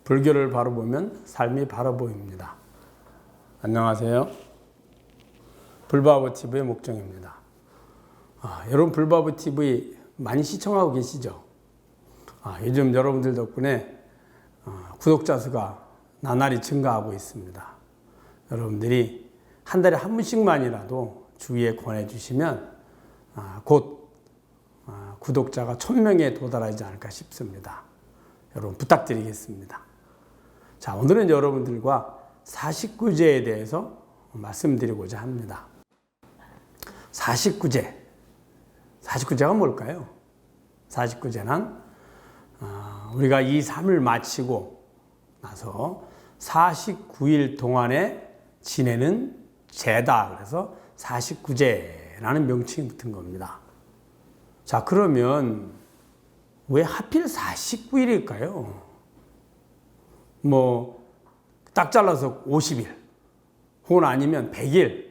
불교를 바로 보면 삶이 바로 보입니다. 안녕하세요. 불바보TV의 목정입니다. 여러분 불바보TV 많이 시청하고 계시죠? 요즘 여러분들 덕분에 구독자 수가 나날이 증가하고 있습니다. 여러분들이 한 달에 한 분씩만이라도 주위에 권해주시면 곧 구독자가 1000명에 도달하지 않을까 싶습니다. 여러분 부탁드리겠습니다. 자, 오늘은 여러분들과 49제에 대해서 말씀드리고자 합니다. 49제가 뭘까요? 49제는 우리가 이 삶을 마치고 나서 49일 동안에 지내는 제다. 그래서 49제라는 명칭이 붙은 겁니다. 자, 그러면 왜 하필 49일일까요? 딱 잘라서 50일, 혹은 아니면 100일,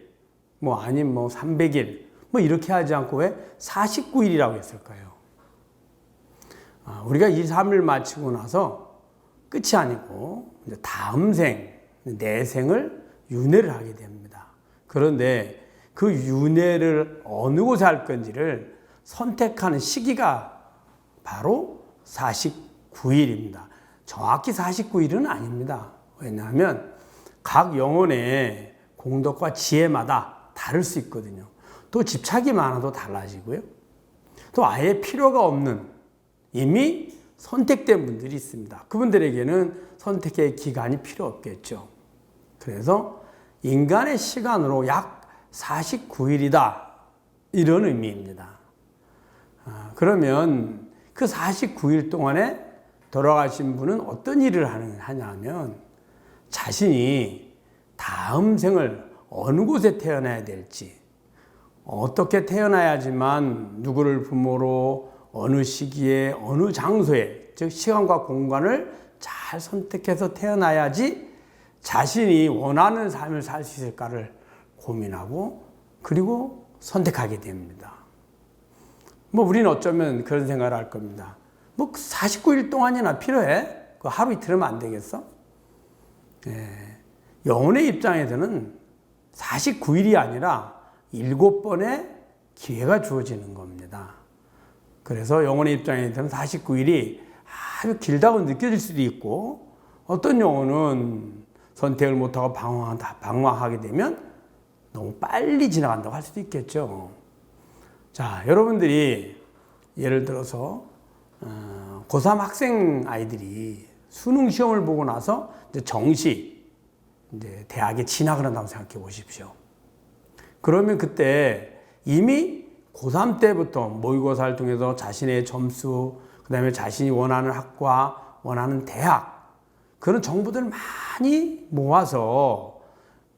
아니면 300일, 이렇게 하지 않고 왜 49일이라고 했을까요? 우리가 이 삶을 마치고 나서 끝이 아니고, 이제 다음 생, 내 생을 윤회를 하게 됩니다. 그런데 그 윤회를 어느 곳에 할 건지를 선택하는 시기가 바로 49일입니다. 정확히 49일은 아닙니다. 왜냐하면 각 영혼의 공덕과 지혜마다 다를 수 있거든요. 또 집착이 많아도 달라지고요. 또 아예 필요가 없는 이미 선택된 분들이 있습니다. 그분들에게는 선택의 기간이 필요 없겠죠. 그래서 인간의 시간으로 약 49일이다. 이런 의미입니다. 그러면 그 49일 동안에 돌아가신 분은 어떤 일을 하냐면 자신이 다음 생을 어느 곳에 태어나야 될지, 어떻게 태어나야지만 누구를 부모로 어느 시기에 어느 장소에, 즉 시간과 공간을 잘 선택해서 태어나야지 자신이 원하는 삶을 살 수 있을까를 고민하고 그리고 선택하게 됩니다. 우리는 어쩌면 그런 생각을 할 겁니다. 49일 동안이나 필요해? 그 하루 이틀이면 안 되겠어? 영혼의 입장에서는 49일이 아니라 7번의 기회가 주어지는 겁니다. 그래서 영혼의 입장에서는 49일이 아주 길다고 느껴질 수도 있고, 어떤 영혼은 선택을 못하고 방황하게 되면 너무 빨리 지나간다고 할 수도 있겠죠. 자, 여러분들이 예를 들어서 고3 학생 아이들이 수능 시험을 보고 나서 정시 대학에 진학을 한다고 생각해 보십시오. 그러면 그때 이미 고3 때부터 모의고사를 통해서 자신의 점수, 그 다음에 자신이 원하는 학과, 원하는 대학, 그런 정보들을 많이 모아서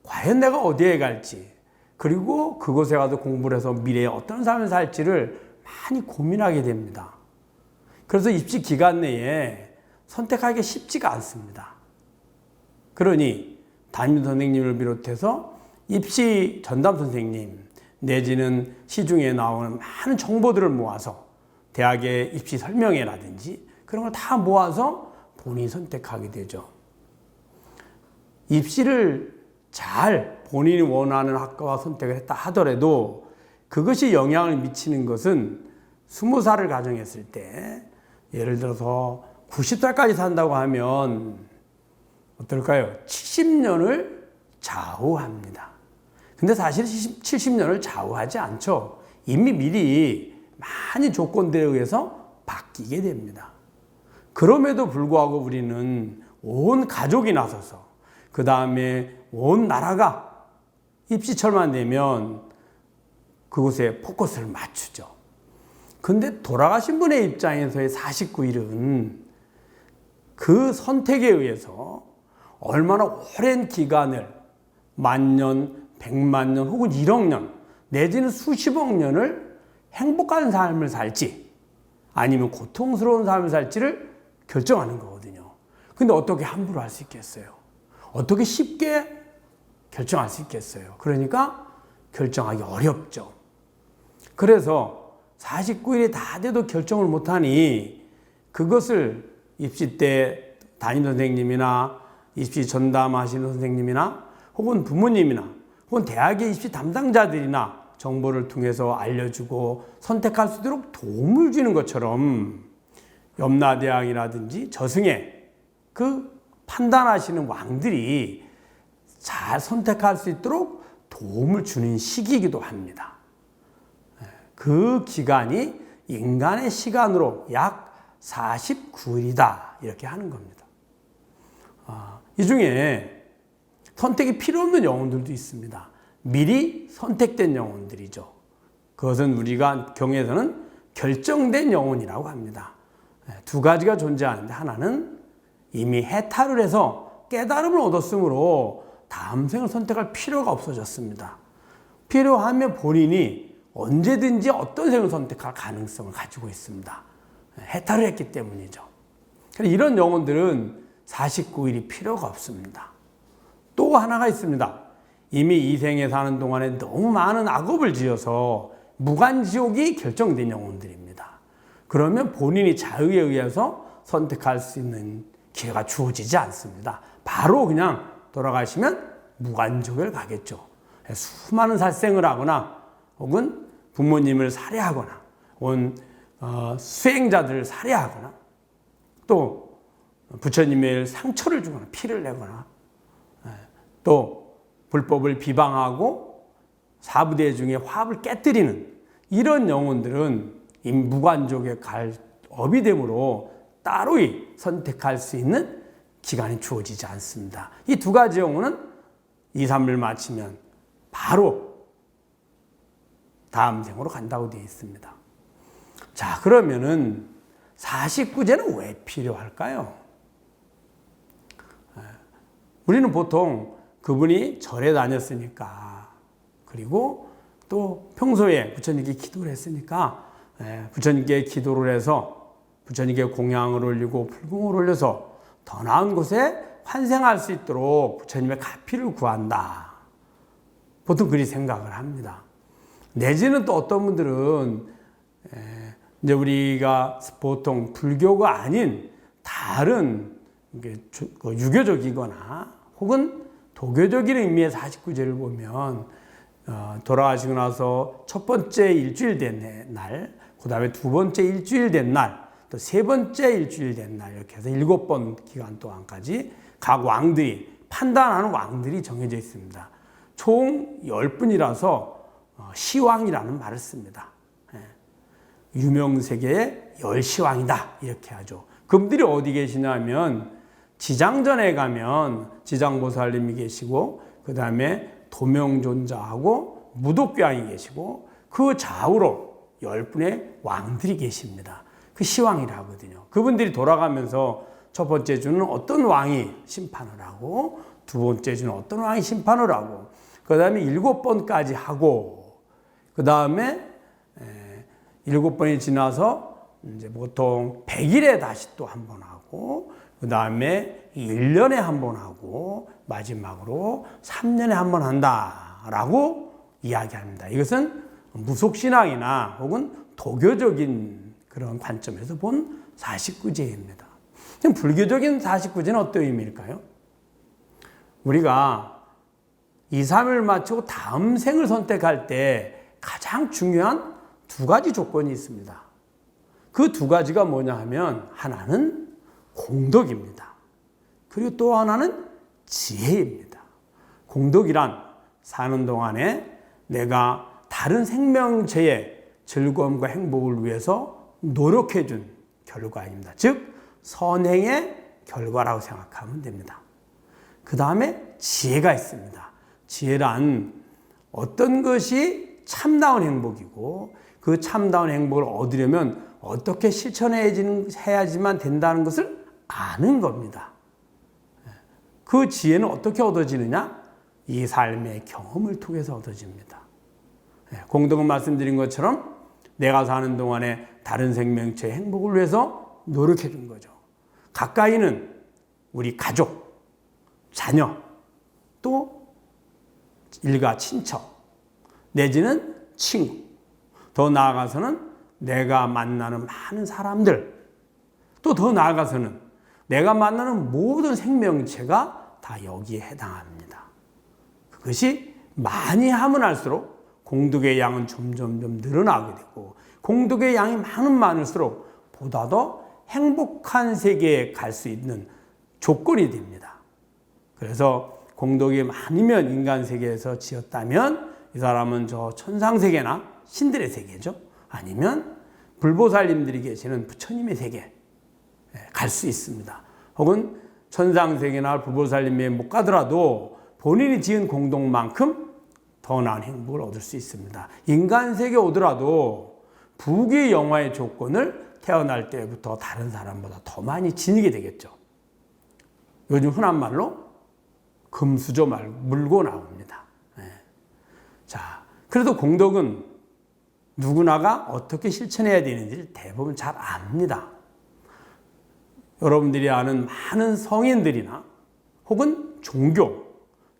과연 내가 어디에 갈지, 그리고 그곳에 가서 공부를 해서 미래에 어떤 삶을 살지를 많이 고민하게 됩니다. 그래서 입시 기간 내에 선택하기가 쉽지가 않습니다. 그러니 담임 선생님을 비롯해서 입시 전담 선생님 내지는 시중에 나오는 많은 정보들을 모아서 대학의 입시 설명회라든지 그런 걸 다 모아서 본인이 선택하게 되죠. 입시를 잘 본인이 원하는 학과와 선택을 했다 하더라도 그것이 영향을 미치는 것은 20살을 가정했을 때, 예를 들어서 90살까지 산다고 하면 어떨까요? 70년을 좌우합니다. 근데 사실 70년을 좌우하지 않죠. 이미 미리 많이 조건들에 의해서 바뀌게 됩니다. 그럼에도 불구하고 우리는 온 가족이 나서서, 그 다음에 온 나라가 입시철만 되면 그곳에 포커스를 맞추죠. 근데 돌아가신 분의 입장에서의 49일은 그 선택에 의해서 얼마나 오랜 기간을, 10,000년, 100만 년 혹은 1억 년 내지는 수십억 년을 행복한 삶을 살지 아니면 고통스러운 삶을 살지를 결정하는 거거든요. 근데 어떻게 함부로 할 수 있겠어요? 어떻게 쉽게 결정할 수 있겠어요? 그러니까 결정하기 어렵죠. 그래서 49일이 다 돼도 결정을 못하니 그것을 입시 때 담임 선생님이나 입시 전담하시는 선생님이나 혹은 부모님이나 혹은 대학의 입시 담당자들이나 정보를 통해서 알려주고 선택할 수 있도록 도움을 주는 것처럼 염라대왕이라든지 저승의 그 판단하시는 왕들이 잘 선택할 수 있도록 도움을 주는 시기이기도 합니다. 그 기간이 인간의 시간으로 약 49일이다 이렇게 하는 겁니다. 이 중에 선택이 필요 없는 영혼들도 있습니다. 미리 선택된 영혼들이죠. 그것은 우리가 경에서는 결정된 영혼이라고 합니다. 두 가지가 존재하는데 하나는 이미 해탈을 해서 깨달음을 얻었으므로 다음 생을 선택할 필요가 없어졌습니다. 필요하면 본인이 언제든지 어떤 생을 선택할 가능성을 가지고 있습니다. 해탈을 했기 때문이죠. 이런 영혼들은 49일이 필요가 없습니다. 또 하나가 있습니다. 이미 이 생에 사는 동안에 너무 많은 악업을 지어서 무간지옥이 결정된 영혼들입니다. 그러면 본인이 자의에 의해서 선택할 수 있는 기회가 주어지지 않습니다. 바로 그냥 돌아가시면 무간지옥을 가겠죠. 수많은 살생을 하거나 혹은 부모님을 살해하거나 혹은 수행자들을 살해하거나 또 부처님의 상처를 주거나 피를 내거나 또 불법을 비방하고 사부대 중에 화합을 깨뜨리는 이런 영혼들은 이 무간족에 갈 업이 되므로 따로이 선택할 수 있는 기간이 주어지지 않습니다. 이 두 가지 영혼은 2, 3일 마치면 바로 다음 생으로 간다고 되어 있습니다. 자, 그러면은 49제는 왜 필요할까요? 우리는 보통 그분이 절에 다녔으니까 그리고 또 평소에 부처님께 기도를 했으니까 부처님께 기도를 해서 부처님께 공양을 올리고 불공을 올려서 더 나은 곳에 환생할 수 있도록 부처님의 가피를 구한다. 보통 그리 생각을 합니다. 내지는 또 어떤 분들은 이제 우리가 보통 불교가 아닌 다른 유교적이거나 혹은 도교적인 의미의 49제를 보면 돌아가시고 나서 첫 번째 일주일 된 날, 그 다음에 두 번째 일주일 된 날, 또 세 번째 일주일 된 날 이렇게 해서 7번 기간 동안까지 각 왕들이 판단하는 왕들이 정해져 있습니다. 총 10분이라서 시왕이라는 말을 씁니다. 유명세계의 10시왕이다 이렇게 하죠. 그분들이 어디 계시냐면 지장전에 가면 지장보살님이 계시고 그 다음에 도명존자하고 무독교황이 계시고 그 좌우로 10분의 왕들이 계십니다. 그 시왕이라 하거든요. 그분들이 돌아가면서 첫 번째 주는 어떤 왕이 심판을 하고 두 번째 주는 어떤 왕이 심판을 하고 그 다음에 7번까지 하고 그 다음에 7번이 지나서 이제 보통 100일에 다시 또 한 번 하고 그 다음에 1년에 한 번 하고 마지막으로 3년에 한 번 한다라고 이야기합니다. 이것은 무속신앙이나 혹은 도교적인 그런 관점에서 본 49제입니다. 불교적인 49제는 어떤 의미일까요? 우리가 2, 3일 마치고 다음 생을 선택할 때 가장 중요한 두 가지 조건이 있습니다. 그 두 가지가 뭐냐 하면 하나는 공덕입니다. 그리고 또 하나는 지혜입니다. 공덕이란 사는 동안에 내가 다른 생명체의 즐거움과 행복을 위해서 노력해준 결과입니다. 즉 선행의 결과라고 생각하면 됩니다. 그 다음에 지혜가 있습니다. 지혜란 어떤 것이 참다운 행복이고 그 참다운 행복을 얻으려면 어떻게 실천해야지만 된다는 것을 아는 겁니다. 그 지혜는 어떻게 얻어지느냐? 이 삶의 경험을 통해서 얻어집니다. 공덕은 말씀드린 것처럼 내가 사는 동안에 다른 생명체의 행복을 위해서 노력해 준 거죠. 가까이는 우리 가족, 자녀, 또 일가 친척, 내지는 친구, 더 나아가서는 내가 만나는 많은 사람들, 또 더 나아가서는 내가 만나는 모든 생명체가 다 여기에 해당합니다. 그것이 많이 하면 할수록 공덕의 양은 점점 늘어나게 되고, 공덕의 양이 많을수록 보다 더 행복한 세계에 갈 수 있는 조건이 됩니다. 그래서 공덕이 많으면 인간 세계에서 지었다면 이 사람은 저 천상 세계나 신들의 세계죠. 아니면 불보살님들이 계시는 부처님의 세계에 갈 수 있습니다. 혹은 천상 세계나 불보살님에 못 가더라도 본인이 지은 공덕만큼 더 나은 행복을 얻을 수 있습니다. 인간 세계에 오더라도 부귀 영화의 조건을 태어날 때부터 다른 사람보다 더 많이 지니게 되겠죠. 요즘 흔한 말로 금수저 물고 나옵니다. 자, 그래도 공덕은 누구나가 어떻게 실천해야 되는지를 대부분 잘 압니다. 여러분들이 아는 많은 성인들이나 혹은 종교,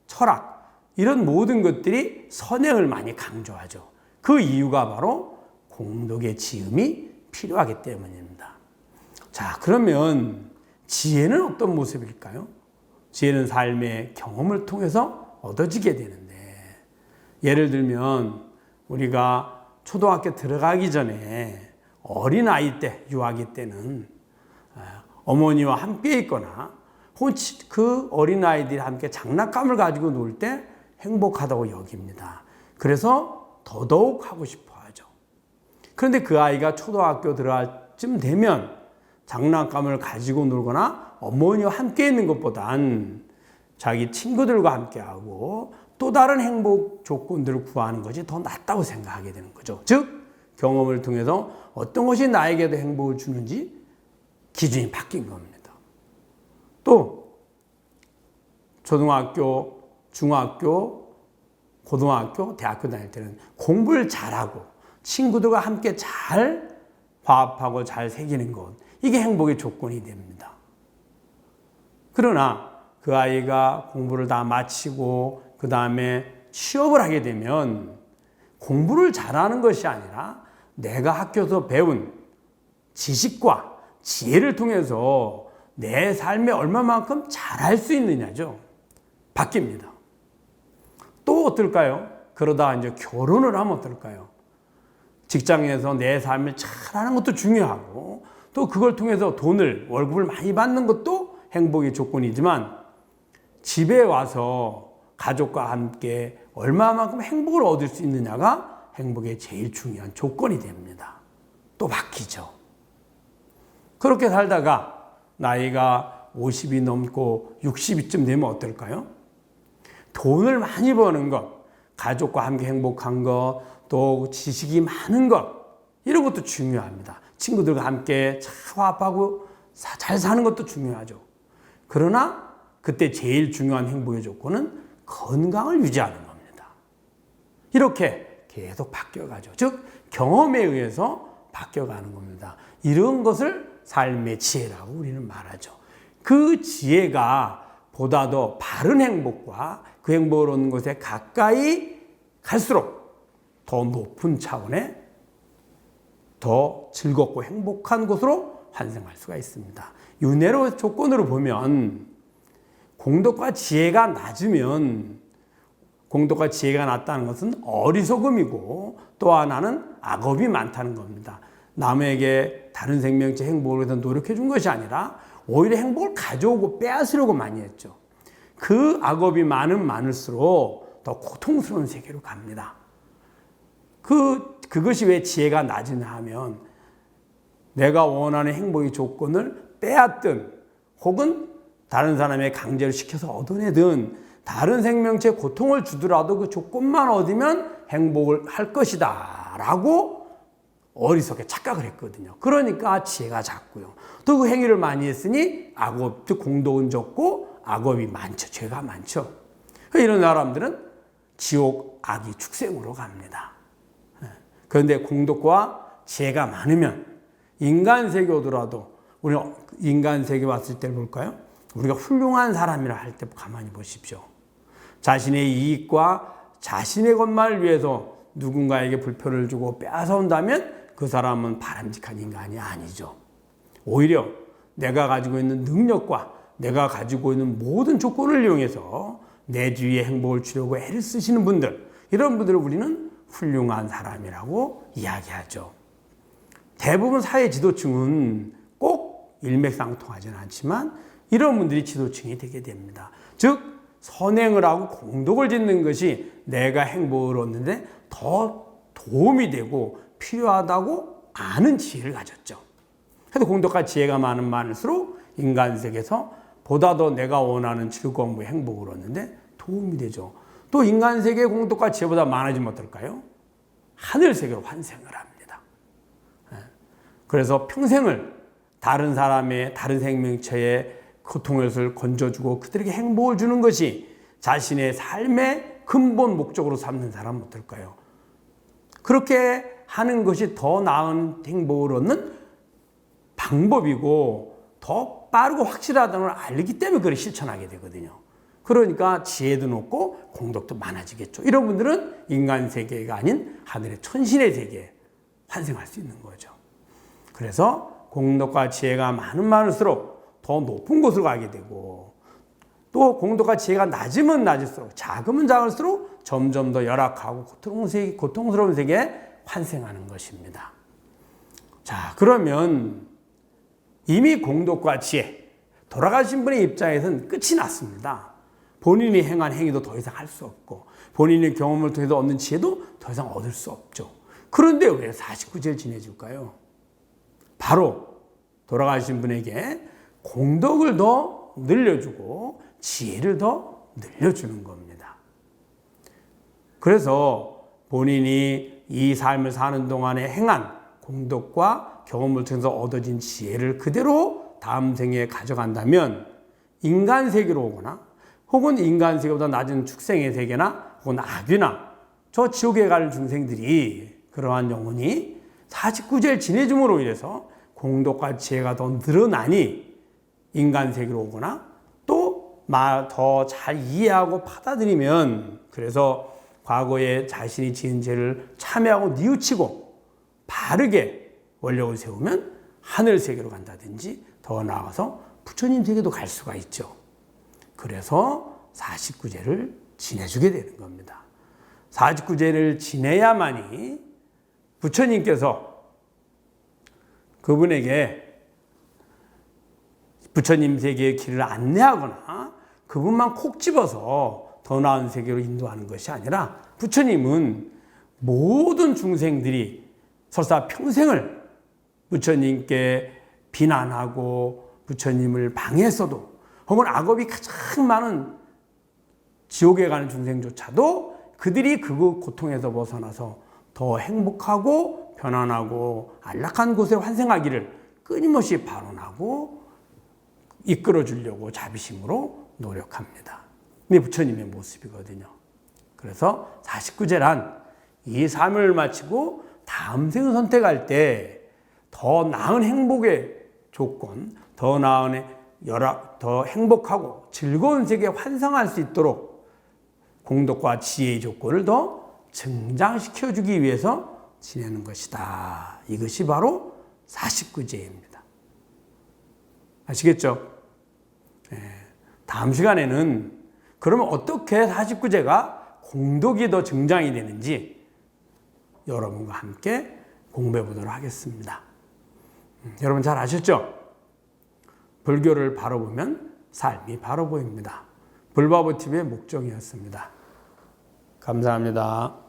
철학, 이런 모든 것들이 선행을 많이 강조하죠. 그 이유가 바로 공덕의 지음이 필요하기 때문입니다. 자, 그러면 지혜는 어떤 모습일까요? 지혜는 삶의 경험을 통해서 얻어지게 되는데, 예를 들면 우리가 초등학교 들어가기 전에 어린아이 때, 유아기 때는 어머니와 함께 있거나 혹은 그 어린아이들이 함께 장난감을 가지고 놀 때 행복하다고 여깁니다. 그래서 더더욱 하고 싶어 하죠. 그런데 그 아이가 초등학교 들어갈 쯤 되면 장난감을 가지고 놀거나 어머니와 함께 있는 것보단 자기 친구들과 함께하고 또 다른 행복 조건들을 구하는 것이 더 낫다고 생각하게 되는 거죠. 즉, 경험을 통해서 어떤 것이 나에게도 행복을 주는지 기준이 바뀐 겁니다. 또 초등학교, 중학교, 고등학교, 대학교 다닐 때는 공부를 잘하고 친구들과 함께 잘 화합하고 잘 새기는 것, 이게 행복의 조건이 됩니다. 그러나 그 아이가 공부를 다 마치고 그 다음에 취업을 하게 되면 공부를 잘하는 것이 아니라 내가 학교에서 배운 지식과 지혜를 통해서 내 삶에 얼마만큼 잘할 수 있느냐죠. 바뀝니다. 또 어떨까요? 그러다 이제 결혼을 하면 어떨까요? 직장에서 내 삶을 잘하는 것도 중요하고 또 그걸 통해서 돈을, 월급을 많이 받는 것도 행복의 조건이지만 집에 와서 가족과 함께 얼마만큼 행복을 얻을 수 있느냐가 행복의 제일 중요한 조건이 됩니다. 또 바뀌죠. 그렇게 살다가 나이가 50이 넘고 60이쯤 되면 어떨까요? 돈을 많이 버는 것, 가족과 함께 행복한 것, 또 지식이 많은 것, 이런 것도 중요합니다. 친구들과 함께 화합하고 잘 사는 것도 중요하죠. 그러나 그때 제일 중요한 행복의 조건은 건강을 유지하는 겁니다. 이렇게 계속 바뀌어가죠. 즉, 경험에 의해서 바뀌어가는 겁니다. 이런 것을 삶의 지혜라고 우리는 말하죠. 그 지혜가 보다 더 바른 행복과 그 행복을 얻는 것에 가까이 갈수록 더 높은 차원의 더 즐겁고 행복한 곳으로 환생할 수가 있습니다. 윤회로 조건으로 보면 공덕과 지혜가 낮으면, 공덕과 지혜가 낮다는 것은 어리석음이고 또 하나는 악업이 많다는 겁니다. 남에게 다른 생명체 행복을 위해서 노력해 준 것이 아니라 오히려 행복을 가져오고 빼앗으려고 많이 했죠. 그 악업이 많을수록 더 고통스러운 세계로 갑니다. 그것이 왜 지혜가 낮으냐 하면 내가 원하는 행복의 조건을 빼앗든 혹은 다른 사람의 강제를 시켜서 얻어내든 다른 생명체에 고통을 주더라도 그 조건만 얻으면 행복을 할 것이다 라고 어리석게 착각을 했거든요. 그러니까 지혜가 작고요. 또 그 행위를 많이 했으니 악업, 즉 공덕은 적고 악업이 많죠. 죄가 많죠. 이런 사람들은 지옥 악의 축생으로 갑니다. 그런데 공덕과 지혜가 많으면 인간 세계 오더라도, 우리 인간 세계 왔을 때 볼까요? 우리가 훌륭한 사람이라 할 때 가만히 보십시오. 자신의 이익과 자신의 것만을 위해서 누군가에게 불편을 주고 빼앗아온다면 그 사람은 바람직한 인간이 아니죠. 오히려 내가 가지고 있는 능력과 내가 가지고 있는 모든 조건을 이용해서 내 주위의 행복을 주려고 애를 쓰시는 분들, 이런 분들을 우리는 훌륭한 사람이라고 이야기하죠. 대부분 사회 지도층은 꼭 일맥상통하지는 않지만 이런 분들이 지도층이 되게 됩니다. 즉 선행을 하고 공덕을 짓는 것이 내가 행복을 얻는데 더 도움이 되고 필요하다고 아는 지혜를 가졌죠. 그래서 공덕과 지혜가 많을수록 인간 세계에서 보다 더 내가 원하는 즐거움과 행복을 얻는데 도움이 되죠. 또 인간 세계의 공덕과 지혜보다 많아지면 어떨까요? 하늘 세계로 환생을 합니다. 그래서 평생을 다른 사람의 다른 생명체의 고통을 건져주고 그들에게 행복을 주는 것이 자신의 삶의 근본 목적으로 삼는 사람은 어떨까요? 그렇게 하는 것이 더 나은 행복을 얻는 방법이고 더 빠르고 확실하다는 걸 알기 때문에 그걸 실천하게 되거든요. 그러니까 지혜도 높고 공덕도 많아지겠죠. 이런 분들은 인간 세계가 아닌 하늘의 천신의 세계에 환생할 수 있는 거죠. 그래서 공덕과 지혜가 많을수록 더 높은 곳으로 가게 되고, 또 공덕과 지혜가 낮으면 낮을수록, 작으면 작을수록 점점 더 열악하고 고통스러운 세계에 환생하는 것입니다. 자, 그러면 이미 공덕과 지혜, 돌아가신 분의 입장에서는 끝이 났습니다. 본인이 행한 행위도 더 이상 할 수 없고 본인의 경험을 통해서 얻는 지혜도 더 이상 얻을 수 없죠. 그런데 왜 49제를 지내줄까요? 바로 돌아가신 분에게 공덕을 더 늘려주고 지혜를 더 늘려주는 겁니다. 그래서 본인이 이 삶을 사는 동안에 행한 공덕과 경험을 통해서 얻어진 지혜를 그대로 다음 생에 가져간다면 인간 세계로 오거나 혹은 인간 세계보다 낮은 축생의 세계나 혹은 악귀나 저 지옥에 갈 중생들이 그러한 영혼이 49제를 지내줌으로 인해서 공덕과 지혜가 더 늘어나니 인간 세계로 오거나 또 더 잘 이해하고 받아들이면, 그래서 과거에 자신이 지은 죄를 참회하고 뉘우치고 바르게 원력을 세우면 하늘 세계로 간다든지 더 나아가서 부처님 세계도 갈 수가 있죠. 그래서 49제를 지내주게 되는 겁니다. 49제를 지내야만이 부처님께서 그분에게 부처님 세계의 길을 안내하거나 그분만 콕 집어서 더 나은 세계로 인도하는 것이 아니라, 부처님은 모든 중생들이 설사 평생을 부처님께 비난하고 부처님을 방해했어도, 혹은 악업이 가장 많은 지옥에 가는 중생조차도 그들이 그 고통에서 벗어나서 더 행복하고 편안하고 안락한 곳에 환생하기를 끊임없이 발언하고 이끌어 주려고 자비심으로 노력합니다. 이게 부처님의 모습이거든요. 그래서 49제란 이 삶을 마치고 다음 생을 선택할 때 더 나은 행복의 조건, 더 나은 더 행복하고 즐거운 세계에 환상할 수 있도록 공덕과 지혜의 조건을 더 증장시켜주기 위해서 지내는 것이다. 이것이 바로 49제입니다. 아시겠죠? 네. 다음 시간에는 그러면 어떻게 49제가 공덕이 더 증장이 되는지 여러분과 함께 공부해 보도록 하겠습니다. 여러분 잘 아셨죠? 불교를 바로 보면 삶이 바로 보입니다. 불바보TV의 목적이었습니다. 감사합니다.